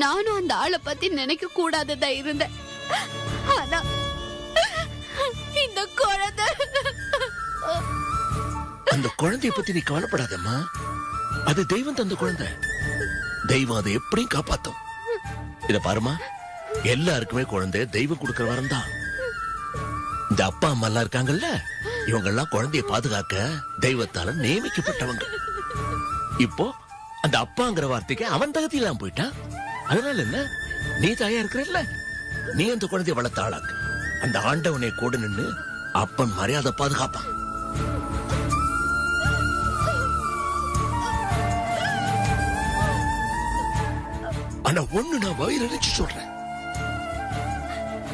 நானும் அந்த ஆளை பத்தி நினைக்க கூடாததா இருந்தேன். ஆனா இந்த குழந்தை, அந்த குழந்தைய பத்தி நீ கவலைப்படாதம்மா. அது தெய்வம் தந்த குழந்தை. தெய்வம் அதை எப்படியும் காப்பாத்தும். இத பாருமா, எல்லாருக்குமே குழந்தை தெய்வம் கொடுக்கிற வரம் தான். இந்த அப்பா அம்மா எல்லாம் இருக்காங்கல்ல, இவங்க எல்லாம் குழந்தைய பாதுகாக்க தெய்வத்தால நியமிக்கப்பட்டவங்க. இப்போ அந்த அப்பாங்கிற வார்த்தைக்கு அவன் தகுதி இல்லாம போயிட்டான். அதனால என்ன, நீ தாயா இருக்கிறல்ல, நீ அந்த குழந்தைய வளர்த்த ஆளாக்கு. அந்த ஆண்டவனை கூட நின்னு அப்பன் மரியாதை பாதுகாப்பான். ஆனா ஒண்ணு நான் வயிறடிச்சு சொல்றேன்.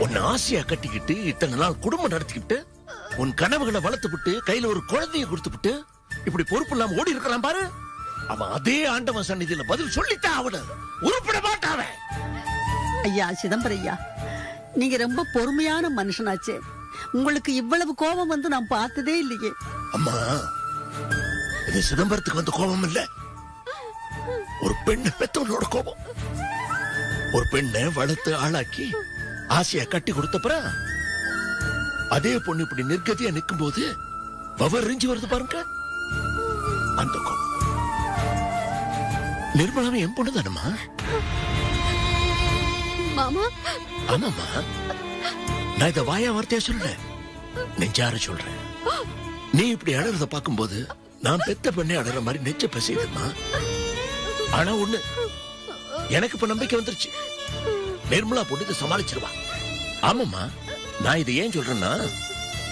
உன்னை ஆசையா கட்டிக்கிட்டு இத்தனை நாள் குடும்பம் நடத்திக்கிட்டு உன் கனவுகளை வளர்த்துவிட்டு கையில ஒரு குழந்தைய கொடுத்துவிட்டு இப்படி பொறுப்பு இல்லாம ஓடி இருக்கிறான் பாரு, அவன் அதே ஆண்டவன் சந்நிதியில பதில் சொல்லித்தான் அவன உருப்பிட மாட்டாவ. ஐயா சிதம்பரம் ஐயா, நீங்க ரொம்ப பொறுமையான மனுஷனாச்சே. உங்களுக்கு இவ்வளவு கோபம் வந்து நான் பார்த்ததே இல்லையே. அம்மா, இது சிதம்பரத்துக்கு வந்த கோபம் இல்ல, ஒரு பெண்ணை பெத்தவனோட கோபம். ஒரு பெண்ணை வளர்த்து ஆளாக்கி ஆசையா கட்டி கொடுத்தப்பறம் அதே பொண்ணு இப்படி நிர்கதியா நிற்கும் போது வவறிஞ்சு வருது பாருங்க, அந்த கோபம். நிர்மலாவை என் பொண்ணு தானம்மா. மாமா. ஆமாம்மா, நான் இத வாயா வார்த்தையா சொல்லல, நெஞ்சார சொல்றேன். நீ இப்படி அழறத பாக்கும்போது நான் பெத்த பெண்ணை அழற மாதிரி நெஞ்ச பசியுதுமா. ஆனா ஒண்ணு, எனக்கு இப்ப நம்பிக்கை வந்துருச்சு, நிர்மலா பொண்ணு இதை சமாளிச்சிருவா. ஆமாம்மா, நான் இதை ஏன் சொல்றேன்னா,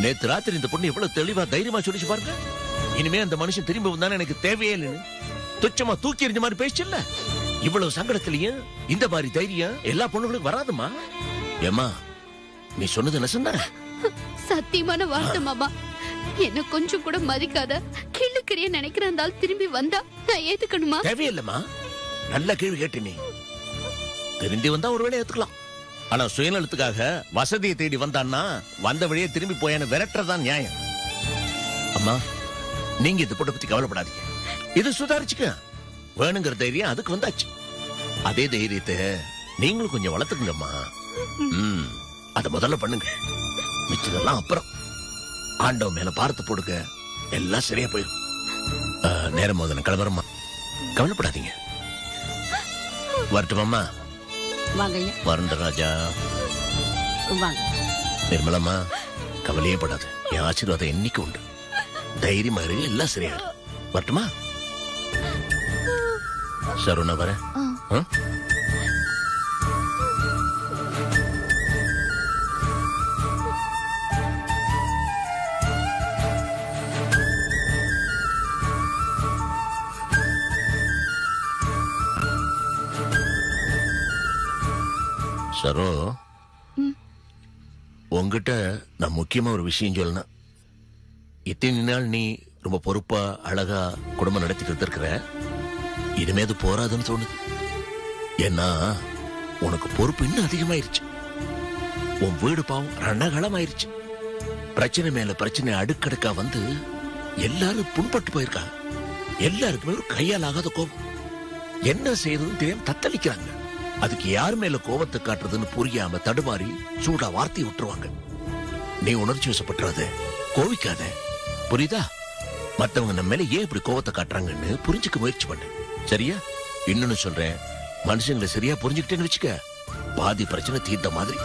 நேத்து ராத்திரி இந்த பொண்ணு எவ்வளவு தெளிவா தைரியமா சொல்லிச்சு பாருங்க. இனிமே அந்த மனுஷன் திரும்ப வந்தானே எனக்கு தேவையே இல்லைன்னு துச்சமா தூக்கி எறிஞ்ச மாதிரி பேசிச்சுல்ல. இவ்வளவு சங்கடத்திலையும் இந்த மாதிரி தைரியம் எல்லா பொண்ணுகளுக்கும் வராதுமா. ஏமா, நீ சொன்னது நெசந்தானே? சத்தியமான வார்த்தை மாமா. என்ன கொஞ்சம் கூட மதிக்காத கிள்ளுக்கிறிய நினைக்கிறாந்தால் திரும்பி வந்தா நான் ஏத்துக்கணுமா? தேவையில்லம்மா, நல்ல கேள்வி கேட்டு. நீ திரும்பி வந்தா ஒரு வேளை ஏத்துக்கலாம். ஆனா சுயநலத்துக்காக வசதியை தேடி வந்தான்னா வந்த வழியே திரும்பி போயான்னு விரட்டுறதான் நியாயம். அம்மா, நீங்க இதை போட்ட பத்தி கவலைப்படாதீங்க, இது சுதாரிச்சுக்க. வேணுங்கிற தைரியம் அதுக்கு வந்தாச்சு. அதே தைரியத்தை நீங்களும் கொஞ்சம் வளர்த்துக்குங்கம்மா. அத முதல்ல பண்ணுங்க, மிச்சதெல்லாம் அப்புறம். ஆண்டவன் மேல பார்த்து போடுங்க, எல்லாம் சரியா போயிடும். நேரம் போது கிளம்புறமா, கவலைப்படாதீங்க. வரட்டுமாம்மா? வாங்க வரண்ட ராஜா. வாங்க. நிர்மலம்மா, கவலையே படாது, என் ஆசீர்வாதம் என்னைக்கு உண்டு. தைரியமா இரு, எல்லாம் சரியாயிடும். வரட்டுமா? சருணா வர. சரோ, உங்ககிட்ட நான் முக்கியமா ஒரு விஷயம் சொல்லணும். இத்தனை நாள் நீ ரொம்ப பொறுப்பா அழகா குடும்பம் நடத்திட்டு இருக்கிற, இனிமே அது போராதுன்னு தோணுது. ஏன்னா உனக்கு பொறுப்பு இன்னும் அதிகமாயிருச்சு. உன் வீடு பாவம் ரணகளமாயிருச்சு. பிரச்சனை மேல பிரச்சனை அடுக்கடுக்கா வந்து எல்லாரும் புண்பட்டு போயிருக்காங்க. எல்லாருக்குமே ஒரு கையால் ஆகாத கோபம். என்ன செய்யறதுன்னு தெரியாம தத்தளிக்கிறாங்க. அதுக்கு யார் மேல கோபத்தை காட்டுறதுன்னு புரியாம தடுமாறி சூடா வார்த்தை விட்டுருவாங்க. நீ உணர்ச்சி வசப்பட்டுறாத, கோவிக்காத, புரியுதா? மத்தவங்க நம்ம மேல ஏன் இப்படி கோபத்தை காட்டுறாங்கன்னு புரிஞ்சுக்க முயற்சி பண்ணு, சரியா? இன்னொன்னு சொல்றேன், மனுஷங்களை சரியா புரிஞ்சுக்கிட்டேன்னு வச்சுக்க, பாதி பிரச்சனை தீர்த்த மாதிரி.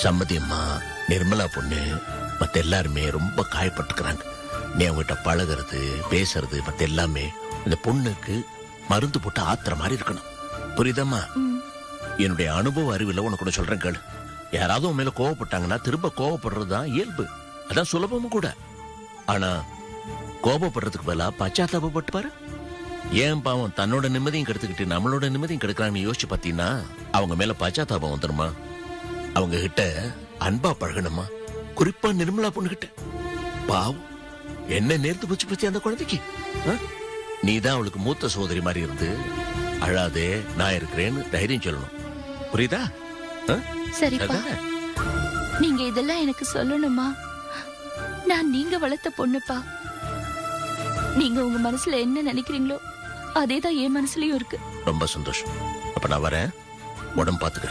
சம்மதி அம்மா, நிர்மலா பொண்ணு மத்த எல்லாருமே ரொம்ப காயப்பட்டுக்கிறாங்க. நீ அவங்ககிட்ட பழகிறது பேசுறது மத்த எல்லாமே இந்த பொண்ணுக்கு மருந்து போட்டு ஆத்திர மாதிரி இருக்கணும், புரியுதம்மா? என்னுடைய அனுபவ அறிவுல உனக்கு கூட சொல்றேன் கேளு. யாராவது உன் மேல கோவப்பட்டாங்கன்னா திரும்ப கோவப்படுறதுதான் இயல்பு, அதான் சுலபமும் கூட. ஆனா கோபப்படுறதுக்கு பதிலா பச்சாத்தாபப்பட்டு பாரு. ஏன் பாவம் தன்னோட நிம்மதியும் கெடுத்துக்கிட்டு நம்மளோட நிம்மதியும் கெடுக்கிறான்னு யோசிச்சு பாத்தீங்கன்னா அவங்க மேல பச்சாத்தாபம் வந்துருமா? அவங்க கிட்ட அன்பா பழகணுமா, குறிப்பா நிர்மலா பொண்ணு கிட்ட. பாவம் என்ன நேர்த்து போச்சு பத்தி அந்த குழந்தைக்கு. நீதான் அவளுக்கு மூத்த சோதரி மாதிரி இருந்து அழாதே நான் இருக்கிறேன்னு தைரியம் சொல்லணும், புரியுதா? சரிப்பா, நீங்க இதெல்லாம் எனக்கு சொல்லணுமா? நான் நீங்க வளர்த்த பொண்ணுப்பா. நீங்க உங்க மனசுல என்ன நினைக்கிறீங்களோ அதேதான் என் மனசுலயும் இருக்கு. ரொம்ப சந்தோஷம். அப்ப நான் வரேன், உடம்பு பாத்துக்க.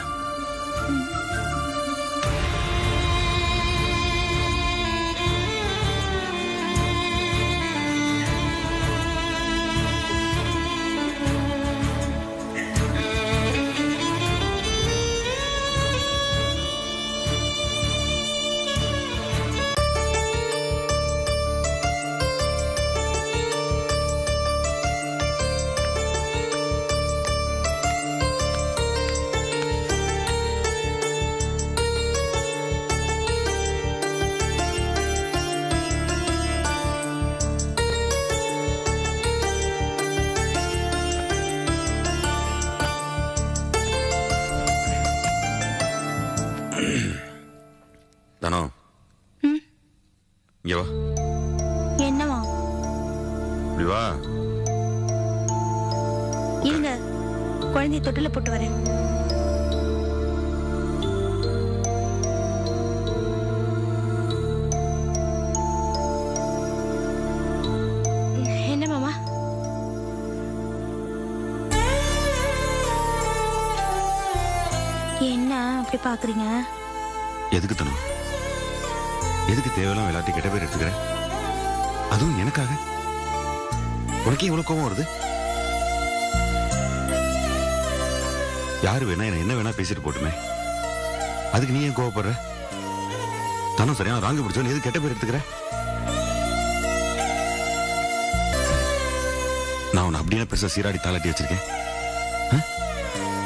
தானோ, இங்க வா. என்னவா? இப்படி வா. இருங்க, குழந்தைய தொட்டில போட்டு வரேன். என்ன மாமா? என்ன அப்படி பாக்குறீங்க? எதுக்கு தானோ? எதுக்கு தேவையில்லாம எல்லாத்தையும் கெட்ட பேர் எடுத்துக்கிற? அதுவும் எனக்காக? உனக்கே இவ்வளவு கோபம் வருது? யாரு வேணா என்ன வேணா பேசிட்டு போட்டுமே, அதுக்கு நீ ஏன் கோவப்படுற? தானும் சரியான ராங்கு பிடிச்சவன் எது கெட்ட பேர் எடுத்துக்கிற? நான் உன்னை அப்படியே பெருசா சீராடி தாளாட்டி வச்சிருக்கேன்?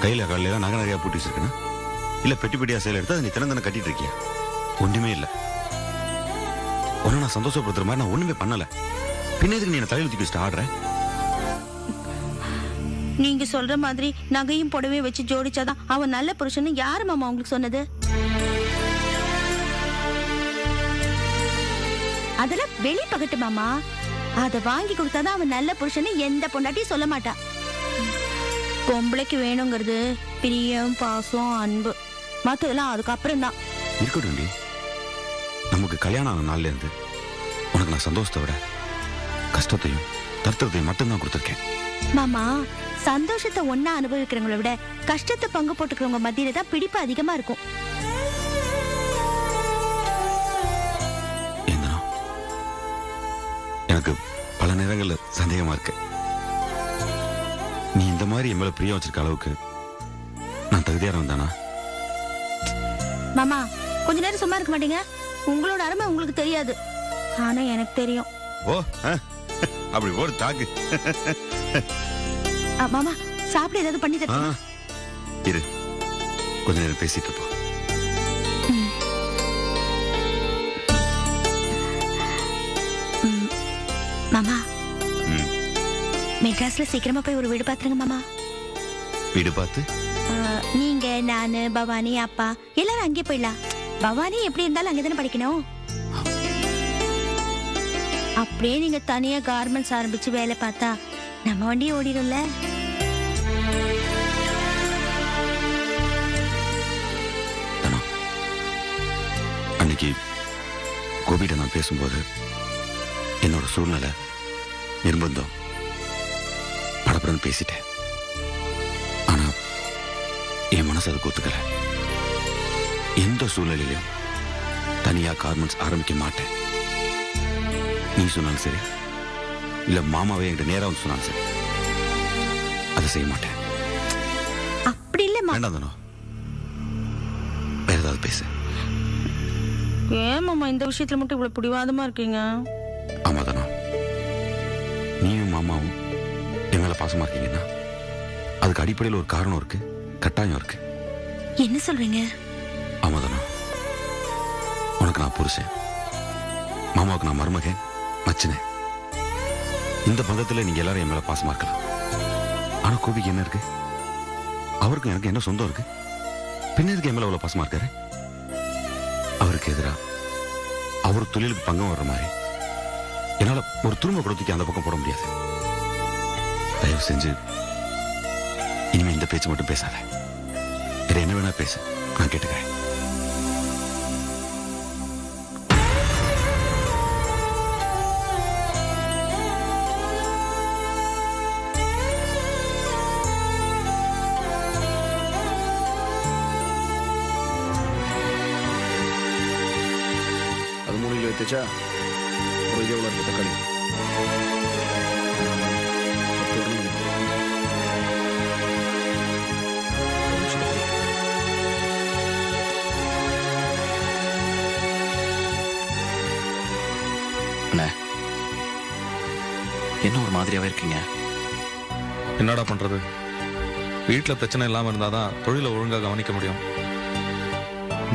கையில காலையில நகை நகையா பூட்டி வச்சிருக்கேன்னா, இல்ல பெட்டி பெட்டியா சேலை எடுத்து அதை நீ திறந்தன கட்டிட்டு இருக்கியா? ஒண்ணுமே இல்ல. உன்னை நான் சந்தோஷப்படுத்துற மாதிரி நான் ஒண்ணுமே பண்ணல. பின்ன எதுக்கு நீ என்ன தலையில தூக்கி வச்சுட்டு ஆடுற? நீங்க சொல்ற மாதிரி நகையும் புடவையும் வச்சு ஜோடிச்சாதான் அவன் நல்ல புருஷன்னு யாரு மாமா உங்களுக்கு சொன்னது? அதெல்லாம் வெளி பகட்டு மாமா. அத வாங்கி கொடுத்தாதான் அவன் நல்ல புருஷன்னு எந்த பொண்டாட்டியும் சொல்ல மாட்டா. பொம்பளைக்கு வேணுங்கிறது பிரியம், பாசம், அன்பு. மத்ததெல்லாம் அதுக்கப்புறம் தான். இருக்கட்டும், நமக்கு கல்யாணம் ஆன நாள்ல இருந்து உனக்கு நான் சந்தோஷத்தை விட கஷ்டத்தையும் தர்த்தத்தையும் மட்டும்தான் கொடுத்துருக்கேன். மாமா, சந்தோஷத்தை ஒன்னா அனுபவிக்கிறவங்களை விட கஷ்டத்தை பங்கு போட்டுக்கிறவங்க மத்தியில தான் பிடிப்பு அதிகமா இருக்கும். எனக்கு பல நேரங்கள்ல சந்தேகமா இருக்கு, நீ இந்த மாதிரி என் மேல பிரியம் வச்சிருக்க அளவுக்கு நான் தகுதியானவன் தானா? மாமா, கொஞ்ச நேரம் சும்மா இருக்க மாட்டீங்க? உங்களோட அருமை உங்களுக்கு தெரியாது, ஆனா எனக்கு தெரியும். ஓ, அப்படி ஒரு தாக்கு. மாமா, சாப்பிட ஏதாவது பண்ணி தர. இரு, கொஞ்ச நேரம் பேசிட்டு இருப்போம். மாமா, மெட்ராஸ்ல சீக்கிரமா போய் ஒரு வீடு பாத்துருங்க மாமா. வீடு பார்த்து நீங்க, நானு, பவானி, அப்பா எல்லாரும் அங்கே போயிடலாம். பவானி எப்படி இருந்தாலும் அங்கதானே படிக்கணும். அப்படியே நீங்க தனியா கார்மெண்ட்ஸ் ஆரம்பிச்சு வேலை பார்த்தா நம்ம வண்டியை ஓடிடும்ல. அன்னைக்கு கோபிட்ட நான் பேசும்போது என்னோட சூழ்நிலை, நிர்பந்தம், படப்படன்னு பேசிட்டேன். ஆனா என் மனசு அதுக்கு ஒத்துக்கல. எந்த சூழ்நிலையிலும் தனியா கார்மெண்ட்ஸ் ஆரம்பிக்க மாட்டேன். நீ சொன்னாலும் சரி, இல்ல மாமாவே என்கிட்ட நேரா வந்து சொன்னாலும் சரி, அதை செய்ய மாட்டேன். அப்படி இல்ல வேண்டாம் தானோ, வேற ஏதாவது பேசு. ஏன் மாமா இந்த விஷயத்துல மட்டும் இவ்வளவு பிடிவாதமா இருக்கீங்க? ஆமா தானோ, நீயும் மாமாவும் என் மேல பாசமா இருக்கீங்கன்னா அதுக்கு அடிப்படையில் ஒரு காரணம் இருக்கு, கட்டாயம் இருக்கு. என்ன சொல்றீங்க? ஆமா தானோ, உனக்கு நான் புருஷன், மாமாவுக்கு நான் மருமகன், மச்சினேன். இந்த பந்தத்துல நீங்க எல்லாரும் என் மேல பாசமா இருக்கலாம். ஆனா கோபிக்கு என்ன இருக்கு? அவருக்கும் எனக்கு என்ன சொந்தம் இருக்கு? பின்ன எதுக்கு என் மேல அவ்வளவு பாசமா இருக்காரு? அவருக்கு எதிரா அவர் தொழிலுக்கு பங்கம் வர்ற மாதிரி என்னால ஒரு துரும்ப கொடுத்துக்கு அந்த பக்கம் போட முடியாது. தயவு செஞ்சு இனிமே இந்த பேச்சு மட்டும் பேசாத. வேற என்ன வேணா பேசு, நான் கேட்டுக்கிறேன். தேச்சா ஒரு எவ்வளோ இருக்கு தக்காளி? 10 வரணும். ஒரு நிமிஷம் இரு. அண்ணே, என்ன ஒரு மாதிரியாவே இருக்கீங்க? என்னடா பண்றது? வீட்டில் பிரச்சனை இல்லாமல் இருந்தாதான் தொழிலை ஒழுங்காக கவனிக்க முடியும்.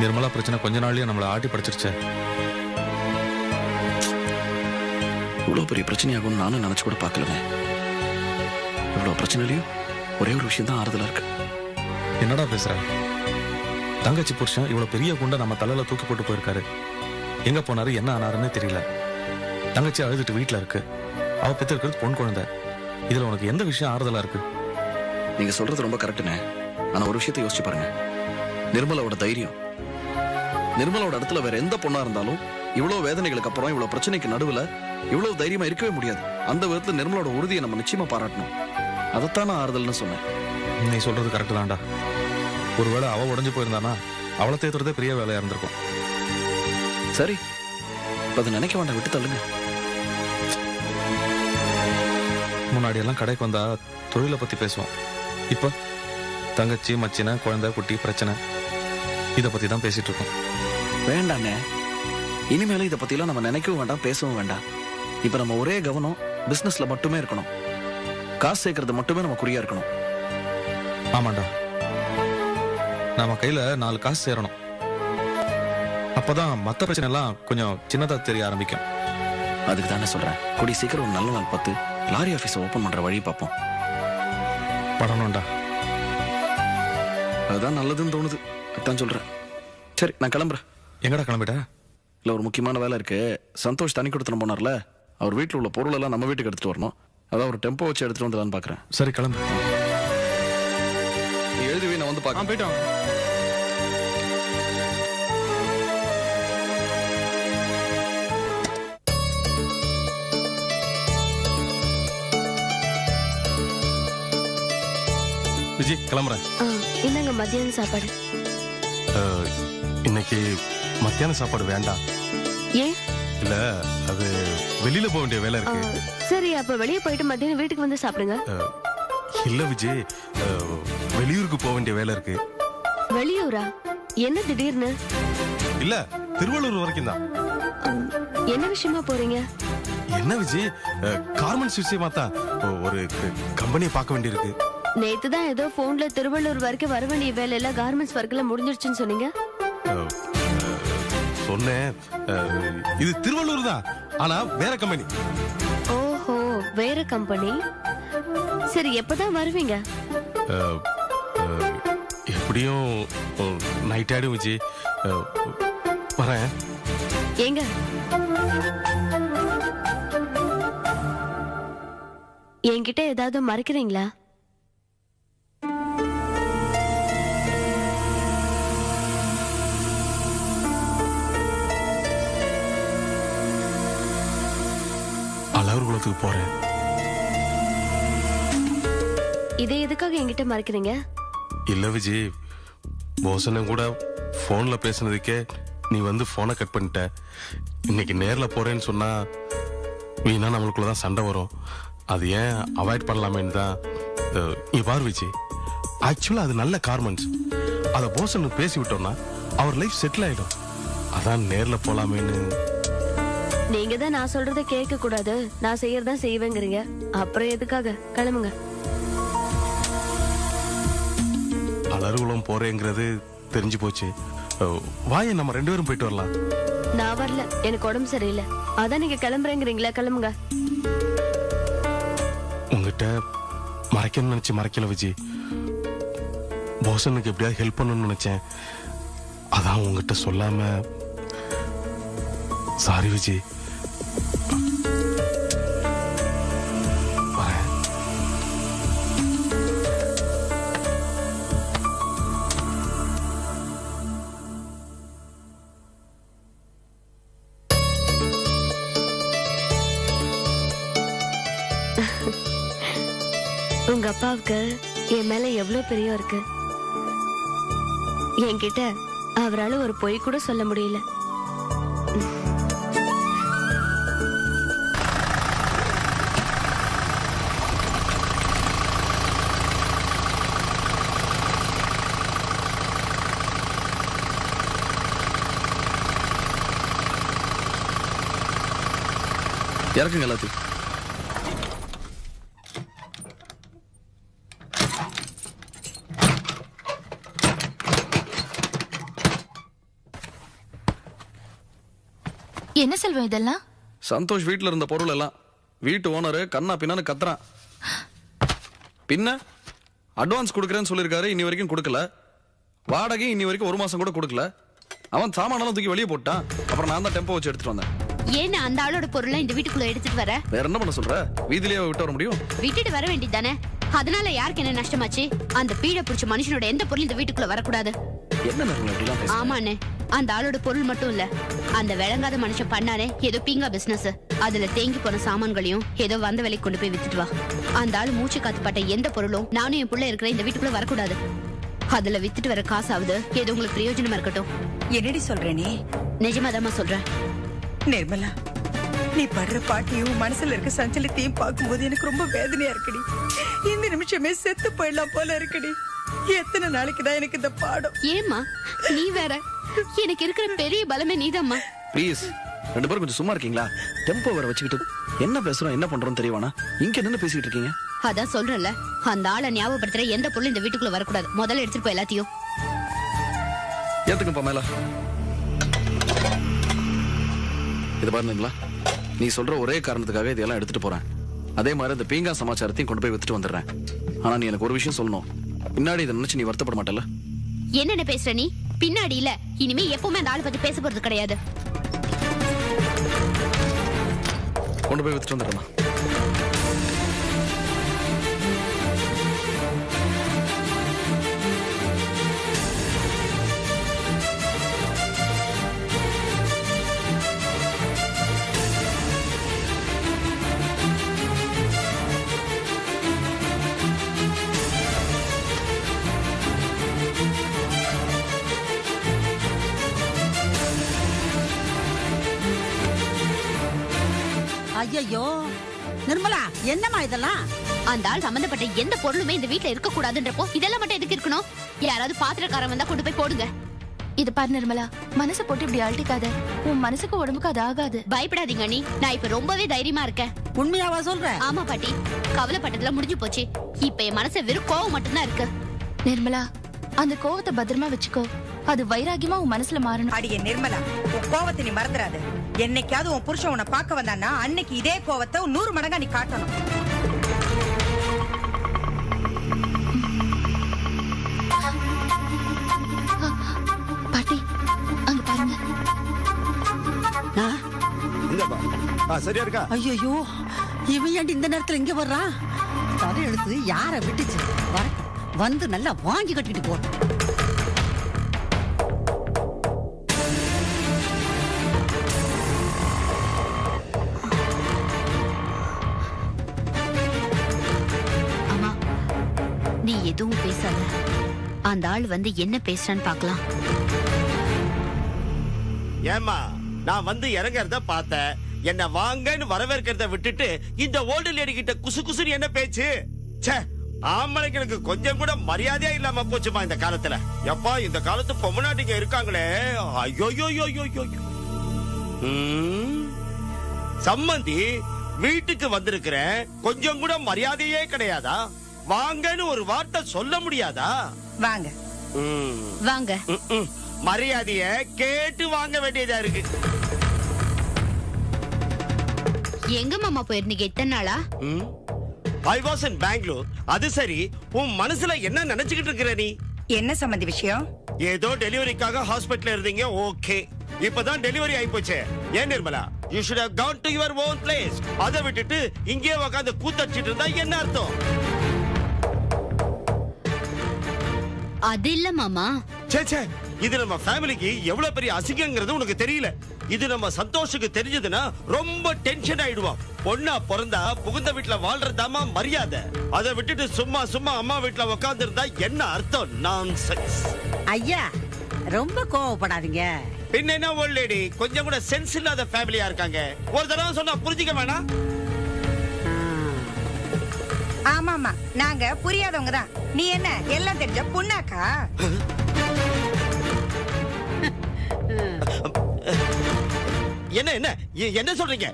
நிர்மலா பிரச்சனை கொஞ்ச நாள்லயே நம்மளை ஆட்டி படிச்சிருச்சே. இவ்வளோ பெரிய பிரச்சனையாகும்னு நானும் நினைச்சு கூட பார்க்கலங்க. இவ்வளோ பிரச்சனையிலையும் ஒரே ஒரு விஷயம் தான் ஆறுதலா இருக்கு. என்னடா பேசுற? தங்கச்சி புருஷன் இவ்வளவு பெரிய குண்டை நம்ம தலையில தூக்கி போட்டு போயிருக்காரு. எங்க போனாரு, என்ன ஆனாருன்னு தெரியல. தங்கச்சி அழுதுட்டு வீட்டுல இருக்கு. அவ பெற்றிருக்கிறது பொன் குழந்தை. இதுல உனக்கு எந்த விஷயம் ஆறுதலா இருக்கு? நீங்க சொல்றது ரொம்ப கரெக்டுண்ணே. ஆனா ஒரு விஷயத்தை யோசிச்சு பாருங்க. நிர்மலாவோட தைரியம். நிர்மலாவோட இடத்துல வேற எந்த பொண்ணா இருந்தாலும் இவ்வளவு வேதனைகளுக்கு அப்புறம், இவ்வளவு பிரச்சனைக்கு நடுவுல இவ்வளவு தைரியமா இருக்கவே முடியாது. அந்த விதத்துல நிர்மலோட உறுதியை நம்ம நிச்சயமா பாராட்டணும். அதைத்தான் நான் ஆறுதல்னு சொன்னேன். நீ சொல்றது கரெக்டு தான்டா. ஒருவேளை அவ உடஞ்சு போயிருந்தானா அவளை தேத்துறதே பெரிய வேலையா இருந்திருக்கும். சரி, அதை நினைக்க வேண்டாம், விட்டு தள்ளுங்க. முன்னாடி எல்லாம் கடைக்கு வந்தா தொழிலை பத்தி பேசுவோம். இப்ப தங்கச்சி, மச்சின, குழந்தை, குட்டி பிரச்சனை இத பத்தி தான் பேசிட்டு இருக்கோம். வேண்டாண்ணே, இனிமேலும் இதை பத்திலாம் நம்ம நினைக்கவும் வேண்டாம், பேசவும் வேண்டாம். இப்ப நம்ம ஒரே கவனம் பிசினஸ்ல மட்டுமே இருக்கணும். காசு சேர்க்கறது மட்டுமே நம்ம குறியா இருக்கணும். ஆமாண்டா, நம்ம கையில 4 காசு சேரணும். அப்பதான் மத்த பிரச்சனை எல்லாம் கொஞ்சம் சின்னதா தெரிய ஆரம்பிக்கும். அதுக்கு தானே சொல்றேன், கூடிய சீக்கிரம் ஒரு நல்ல நாள் பார்த்து லாரி ஆபீஸ் ஓபன் பண்ற வழி பார்ப்போம். பண்ணணும்டா. அதுதான் நல்லதுன்னு தோணுது. அதான் சொல்றேன். சரி, நான் கிளம்புறேன். எங்கடா கிளம்பிட்ட? இல்ல, ஒரு முக்கியமான வேலை இருக்கு. சந்தோஷ் தனி கொடுத்துட்டு போனார்ல, அவர் வீட்டுல உள்ள பொருள் எல்லாம் நம்ம வீட்டுக்கு எடுத்துட்டு வரணும். அதான் ஒரு டெம்போ வச்சு எடுத்துட்டு வந்துடலான்னு பாக்குறேன். சரி, கிளம்பு. நீ எழுதுவே, நான் வந்து பாக்க போயிட்டோம். விஜய், கிளம்புறேன். என்னங்க மத்தியான சாப்பாடு? இன்னைக்கு மத்தியான சாப்பாடு வேண்டாம். ஏன்? இல்ல, அது வெளியில போக வேண்டிய வேலை இருக்கு. சரி, அப்ப வெளியே போயிட்டு மத்தியானம் வீட்டுக்கு வந்து சாப்பிடுங்க. இல்ல விஜய், வெளியூருக்கு போக வேண்டிய வேலை இருக்கு. வெளியூரா? என்ன திடீர்னு? இல்ல, திருவள்ளூர் வரைக்கும் தான். என்ன விஷயமா போறீங்க? என்ன விஜய், கார்மெண்ட்ஸ் விஷயமா தான் ஒரு கம்பெனியை பார்க்க வேண்டியிருக்கு. நேத்து தான் ஏதோ போன்ல திருவள்ளூர் வரைக்கும் வர வேண்டிய வேலை எல்லாம் கார்மெண்ட்ஸ் ஒர்க்ல முடிஞ்சிருச்சுன்னு சொன்னீங்க. சொன்னேன், இது திருவள்ளூர் தான், ஆனா வேற கம்பெனி. ஓஹோ, வேற கம்பெனி. சரி, எப்பதான் வருவீங்க? எப்படியும் நைட் ஆயிடும் விஜய். வரேன். ஏங்க, என்கிட்ட ஏதாவது மறைக்கிறீங்களா? அலவர்குளத்துக்கு போறேன். இதை எதுக்காக என்கிட்ட மறைக்கிறீங்க? இல்ல விஜய், போசனும் கூட போன்ல பேசுனதுக்கே நீ வந்து போனை கட் பண்ணிட்ட. இன்னைக்கு நேர்ல போறேன்னு சொன்னா வீணா நம்மளுக்குள்ளதான் சண்டை வரும். அது ஏன் அவாய்ட் பண்ணலாமேன்னு தான். நீ பாரு விஜய், ஆக்சுவலா அது நல்ல கார்மெண்ட்ஸ். அத போசனுக்கு பேசி விட்டோம்னா அவர் லைஃப் செட்டில் ஆயிடும். அதான் நேர்ல போலாமேன்னு. நீங்க தான் நான் சொல்றத கேட்க கூடாது, நான் செய்யறதா செய்வேங்கிறீங்க. அப்புறம் எதுக்காக? கிளம்புங்க. அலர்குளம் போறேங்கிறது தெரிஞ்சு போச்சு. வாயை நம்ம 2 பேரும் போயிட்டு வரலாம். நான் வரல, எனக்கு உடம்பு சரியில்லை. அதான் நீங்க கிளம்புறேங்கிறீங்களா? கிளம்புங்க. உங்ககிட்ட மறைக்கணும்னு நினைச்சு மறைக்கல விஜய். போசனுக்கு எப்படியாவது ஹெல்ப் பண்ணணும்னு நினைச்சேன். அதான் உங்ககிட்ட சொல்லாம. சாரி விஜய். வரேன். உங்க அப்பாவுக்கு என் மேல எவ்வளவு பிரியம் இருக்கு. என்கிட்ட அவரால ஒரு பொய் கூட சொல்ல முடியல. இறக்குங்க எல்லாத்தையும். என்ன செல்வம் இதெல்லாம்? சந்தோஷ் வீட்டுல இருந்த பொருள் எல்லாம். வீட்டு ஓனரு கண்ணா பின்னான்னு கத்துறான். பின்ன அட்வான்ஸ் கொடுக்கறேன்னு சொல்லியிருக்காரு, இன்னி வரைக்கும் கொடுக்கல. வாடகை இன்னி வரைக்கும் 1 மாசம் கூட கொடுக்கல. அவன் சாமானெல்லாம் தூக்கி வெளியே போட்டான். அப்புறம் நான் தான் டெம்போ வச்சு எடுத்துட்டு வந்தேன். ஏன்னா அந்த ஆளோட பொருளை இந்த வீட்டுக்குள்ள எடுத்துட்டு வர? வேற என்ன பண்ண சொல்ற? வீதியிலேயே விட்டு வர முடியும்? விட்டுட்டு வர வேண்டியதானே? அதனால யாருக்கு என்ன நஷ்டமாச்சு? அந்த பீட புடிச்ச மனுஷனோட எந்த பொருள் இந்த வீட்டுக்குள்ள வரக்கூடாது. என்ன நிர்மலா இப்படிலாம் பேசுற? ஆமாண்ணே, அந்த ஆளோட பொருள் மட்டும் இல்ல, அந்த விளங்காத மனுஷன் பண்ணானே ஏதோ பீங்கா பிசினஸ், அதுல தேங்கி போன சாமான்களையும் ஏதோ வந்த விலைக்கு கொண்டு போய் வித்துட்டு வா. அந்த ஆளு மூச்சு காத்துப்பட்ட எந்த பொருளும் நானும் என் புள்ள இருக்கிற இந்த வீட்டுக்குள்ள வரக்கூடாது. அதுல வித்துட்டு வர காசாவது ஏதோ உங்களுக்கு பிரயோஜனமா இருக்கட்டும். என்னடி சொல்ற நீ? நிஜமாதாமா சொல்றேன். நிர்மலா, நீ படுற பாட்டியும் மனசுல இருக்க சஞ்சலத்தையும் பார்க்கும்போது எனக்கு ரொம்ப வேதனையா இருக்குடி. இந்த நிமிஷமே செத்து போயிடலாம் போல இருக்குடி. எத்தனை நாளைக்குதான் எனக்கு இந்த பாடம்? ஏமா நீ வேற, எனக்கு இருக்கிற பெரிய பலமே நீதாம்மா. ப்ளீஸ் 2 பேரும் கொஞ்சம் சும்மா இருக்கீங்களா? டெம்போ வர வச்சுக்கிட்டு என்ன பேசுறோம் என்ன பண்றோம் தெரியவானா? இங்க என்ன பேசிட்டு இருக்கீங்க? அதான் சொல்றேன்ல, அந்த ஆளை ஞாபகப்படுத்துற எந்த பொருளும் இந்த வீட்டுக்குள்ள வரக்கூடாது. முதல்ல எடுத்துட்டு போய் எல்லாத்தையும் ஏத்துக்குப்பா மேல. இது பாருங்களா, நீ சொல்ற ஒரே காரணத்துக்காக இதெல்லாம் எடுத்துட்டு போறேன். அதே மாதிரி இந்த பீங்கா சமாச்சாரத்தையும் கொண்டு போய் வித்துட்டு வந்துடுறேன். ஆனா நீ எனக்கு ஒரு விஷயம் சொல்லணும். பின்னாடி இதை நினைச்சு நீ வருத்தப்பட மாட்டல? என்னென்ன பேசுற நீ? பின்னாடி இல்ல, இனிமே எப்பவுமே அந்த ஆளை பத்தி பேச போறது கிடையாது. கொண்டு போய் வித்துட்டு வந்துடுறேன். ஐயோ நிர்மலா, என்னம்மா இதெல்லாம்? அந்த ஆள் சம்பந்தப்பட்ட எந்த பொருளுமே இந்த வீட்டுல இருக்க கூடாதுன்றப்போ இதெல்லாம் மட்டும் எதுக்கு இருக்கணும்? யாராவது பாத்திரக்காரன் வந்தா கொண்டு போய் போடுங்க. இது பாரு நிர்மலா, மனசை போட்டு இப்படி அழட்டிக்காத. உன் மனசுக்கு உடம்புக்கு அது ஆகாது. பயப்படாதீங்க அண்ணி, நான் இப்ப ரொம்பவே தைரியமா இருக்கேன். உண்மையாவா சொல்ற? ஆமா பாட்டி, கவலைப்பட்டதுல முடிஞ்சு போச்சு. இப்ப என் மனசை வெறும் கோவம் மட்டும்தான் இருக்கு. நிர்மலா, அந்த கோவத்தை பத்திரமா வச்சுக்கோ. அது வைராகியமா உன் மனசுல மாறணும். அடியே நிர்மலா, உன் கோவத்தை நீ மறந்துடாத. என்னைக்காவது உன் புருஷன் உன்னை பார்க்க வந்தான்னா அன்னைக்கு இதே கோவத்தை 100 மடங்கா நீ காட்டணும். பாட்டி, அங்க பாருங்க. சரியா இருக்கா? ஐயோ, இவன் ஏன்டி இந்த நேரத்துல இங்க வர்றான்? தலை எழுத்து யார விட்டுச்சு? வந்து நல்லா வாங்கி கட்டிட்டு போ. அம்மா, நீ எதுவும் பேசாத. அந்த ஆள் வந்து என்ன பேசுறான்னு பார்க்கலாம். ஏமா, நான் வந்து இறங்கறத பார்த்தேன். என்ன வாங்கன்னு வரவேற்கிறத விட்டுட்டு இந்த ஓல்டு லேடி கிட்ட குசு குசுன்னு என்ன பேச்சு? ச்சே, ஆம்பளைங்களுக்கு கொஞ்சம் கூட மரியாதையா இல்லாம போச்சுமா இந்த காலத்துல. எப்பா, இந்த காலத்து பொம்மநாட்டிங்க இருக்காங்களே, ஐயோ. சம்மந்தி வீட்டுக்கு வந்திருக்கிற, கொஞ்சம் கூட மரியாதையே கிடையாதா? வாங்கன்னு ஒரு வார்த்தை சொல்ல முடியாதா? வாங்க வாங்க. மரியாதைய கேட்டு வாங்க வேண்டியதா இருக்கு. எங்க மாமா போயிருந்தீங்க இத்தனை நாளா? I was in Bangalore. அது சரி, உன் மனசுல என்ன நினைச்சுக்கிட்டு இருக்கிற நீ? என்ன சம்பந்தி விஷயம்? ஏதோ டெலிவரிக்காக ஹாஸ்பிடல்ல இருந்தீங்க, ஓகே. இப்பதான் டெலிவரி ஆயிப்போச்சு. ஏன் Nirmala, you should have gone to your own place. அதை விட்டுட்டு இங்கே உட்கார்ந்து கூத்தடிச்சிட்டு இருந்தா என்ன அர்த்தம்? அது இல்ல மாமா. சே, இது நம்ம ஃபேமிலிக்கு எவ்வளவு பெரிய அசிங்கங்கிறது உனக்கு தெரியல. இது நம்ம சந்தோஷுக்கு தெரிஞ்சதுன்னா ரொம்ப டென்ஷன் ஆயிடுவான். பொண்ணா பிறந்தா புகுந்த வீட்டுல வாழ்றதாமா மரியாதை. அதை விட்டுட்டு சும்மா அம்மா வீட்டுல உட்கார்ந்து இருந்தா என்ன அர்த்தம்? நான்சென்ஸ். ஐயா, ரொம்ப கோவப்படாதீங்க. பின்ன என்ன ஓல்ட் லேடி, கொஞ்சம் கூட சென்ஸ் இல்லாத ஃபேமிலியா இருக்காங்க. ஒரு தடவை சொன்னா புரிஞ்சுக்க வேணாம்? ஆமாமா, நாங்க புரியாதவங்க தான். நீ என்ன எல்லாம் தெரிஞ்ச பொண்ணாக்கா? என்ன சொல்றீங்க?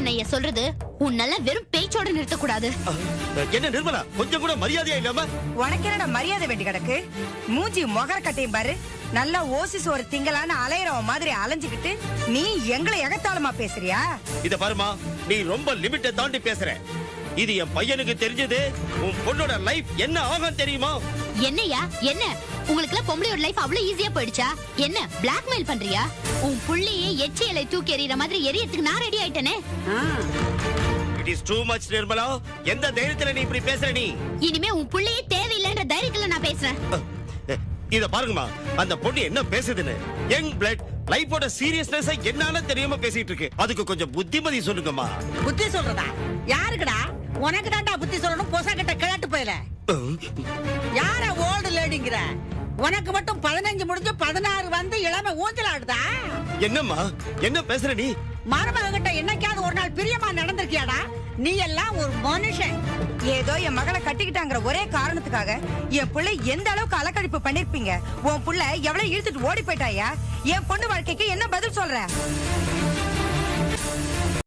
அண்ணைய சொல்றது உன்னால வெறும் பேச்சோட நிறுத்த கூடாது. என்ன நிர்மலா, கொஞ்சம் கூட மரியாதையா இல்லாம? உனக்கு என்னடா மரியாதை வேண்டி கிடக்கு? மூஞ்சி முகர கட்டையும் பாரு, நல்லா ஓசிஸ் ஒரு திங்களான அலையறவன் மாதிரி அலைஞ்சுக்கிட்டு நீ எங்களை எகத்தாளமா பேசுறியா? இத பாருமா, நீ ரொம்ப லிமிட்டை தாண்டி பேசுற. இது என் பையனுக்கு தெரிஞ்சது உன் பொண்ணோட லைஃப் என்ன ஆகும் தெரியுமா? என்னையா என்ன உங்களுக்கு பொம்பளையோட லைஃப் அவ்வளவு ஈஸியா போயிடுச்சா? என்ன பிளாக்மெயில் பண்றியா? உன் புள்ளையே எச்சி இலை தூக்கி எறிகிற மாதிரி எரியத்துக்கு நான் ரெடி ஆயிட்டனே. It is too much Nirmala. எந்த தைரியத்துல நீ இப்படி பேசுற? நீ இனிமே உன் புள்ளையே தேவையில்லைன்ற தைரியத்துல நான் பேசுறேன். இத பாருங்கம்மா, அந்த பொண்ணு என்ன பேசுதுன்னு. யங் பிளட் லைஃபோட சீரியஸ்னஸ் என்னன்னு தெரியாம பேசிட்டு இருக்கு. அதுக்கு கொஞ்சம் புத்திமதி சொல்லுங்கம்மா. புத்தி சொல்றதா? யாருக்குடா? உனக்கு தான்டா புத்தி சொல்லணும். பொசக்கிட்ட கிழட்டு போயில யார ஓல்டு லேடிங்கிற? உனக்கு மட்டும் 15 முடிஞ்சு 16 வந்து இளமை ஊஞ்சலாடுதா? என்னம்மா என்ன பேசுற நீ? மருமகிட்ட என்னைக்காவது ஒரு நாள் பிரியமா நடந்திருக்கியாடா? நீ எல்லாம் ஒரு மனுஷன். ஏதோ என் மகளை கட்டிக்கிட்டாங்கிற ஒரே காரணத்துக்காக என் பிள்ளை எந்த அளவுக்கு அலக்கழிப்பு பண்ணிருப்பீங்க? உன் புள்ள எவ்வளவு இழுத்துட்டு ஓடி போயிட்டாயா? என் பொண்ணு வாழ்க்கைக்கு என்ன பதில் சொல்ற?